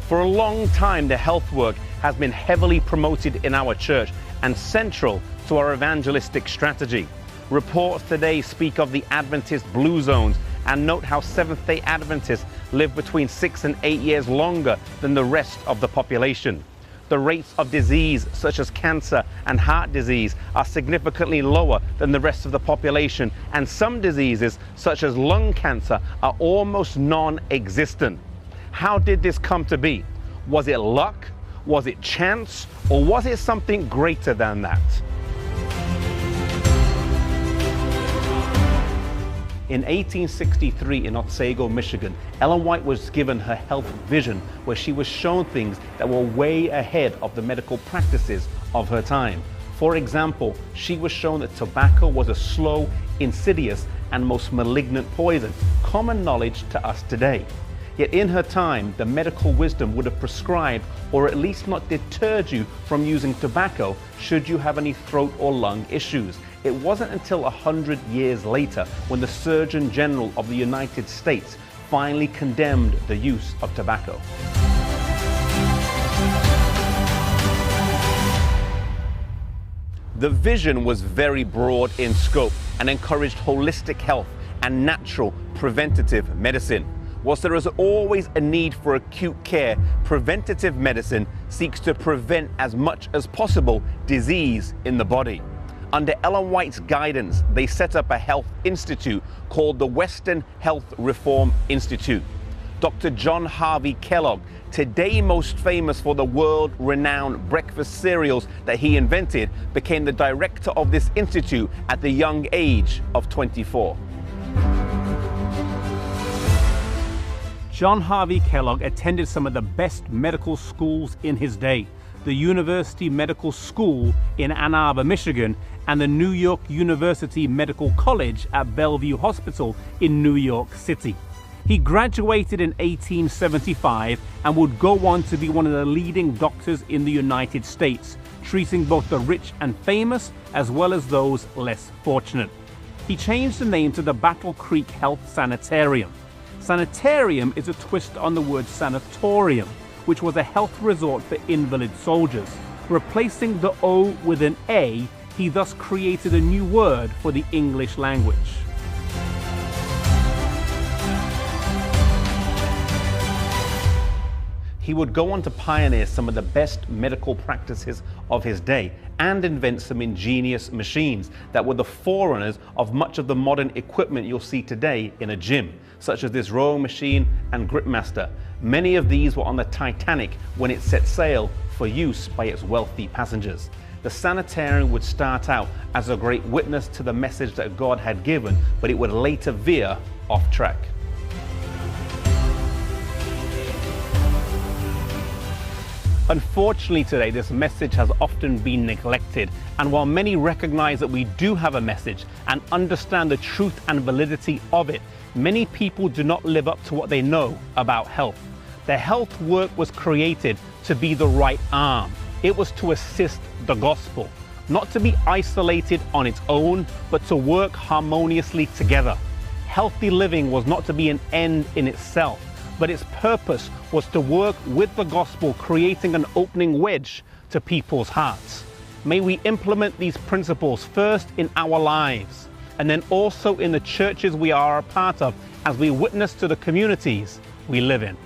For a long time, the health work has been heavily promoted in our church and central to our evangelistic strategy. Reports today speak of the Adventist blue zones and note how Seventh-day Adventists live between 6 and 8 years longer than the rest of the population. The rates of disease such as cancer and heart disease are significantly lower than the rest of the population, and some diseases such as lung cancer are almost non-existent. How did this come to be? Was it luck? Was it chance? Or was it something greater than that? In 1863 in Otsego, Michigan, Ellen White was given her health vision, where she was shown things that were way ahead of the medical practices of her time. For example, she was shown that tobacco was a slow, insidious, and most malignant poison, common knowledge to us today. Yet in her time, the medical wisdom would have prescribed or at least not deterred you from using tobacco should you have any throat or lung issues. It wasn't until 100 years later when the Surgeon General of the United States finally condemned the use of tobacco. The vision was very broad in scope and encouraged holistic health and natural preventative medicine. Whilst there is always a need for acute care, preventative medicine seeks to prevent as much as possible disease in the body. Under Ellen White's guidance, they set up a health institute called the Western Health Reform Institute. Dr. John Harvey Kellogg, today most famous for the world-renowned breakfast cereals that he invented, became the director of this institute at the young age of 24. John Harvey Kellogg attended some of the best medical schools in his day, the University Medical School in Ann Arbor, Michigan, and the New York University Medical College at Bellevue Hospital in New York City. He graduated in 1875 and would go on to be one of the leading doctors in the United States, treating both the rich and famous as well as those less fortunate. He changed the name to the Battle Creek Health Sanitarium. Sanitarium is a twist on the word sanatorium, which was a health resort for invalid soldiers. Replacing the O with an A, he thus created a new word for the English language. He would go on to pioneer some of the best medical practices of his day and invent some ingenious machines that were the forerunners of much of the modern equipment you'll see today in a gym, such as this rowing machine and gripmaster. Many of these were on the Titanic when it set sail for use by its wealthy passengers. The sanitarium would start out as a great witness to the message that God had given, but it would later veer off track. Unfortunately today, this message has often been neglected, and while many recognize that we do have a message and understand the truth and validity of it, many people do not live up to what they know about health. The health work was created to be the right arm. It was to assist the gospel, not to be isolated on its own, but to work harmoniously together. Healthy living was not to be an end in itself, but its purpose was to work with the gospel, creating an opening wedge to people's hearts. May we implement these principles first in our lives, and then also in the churches we are a part of as we witness to the communities we live in.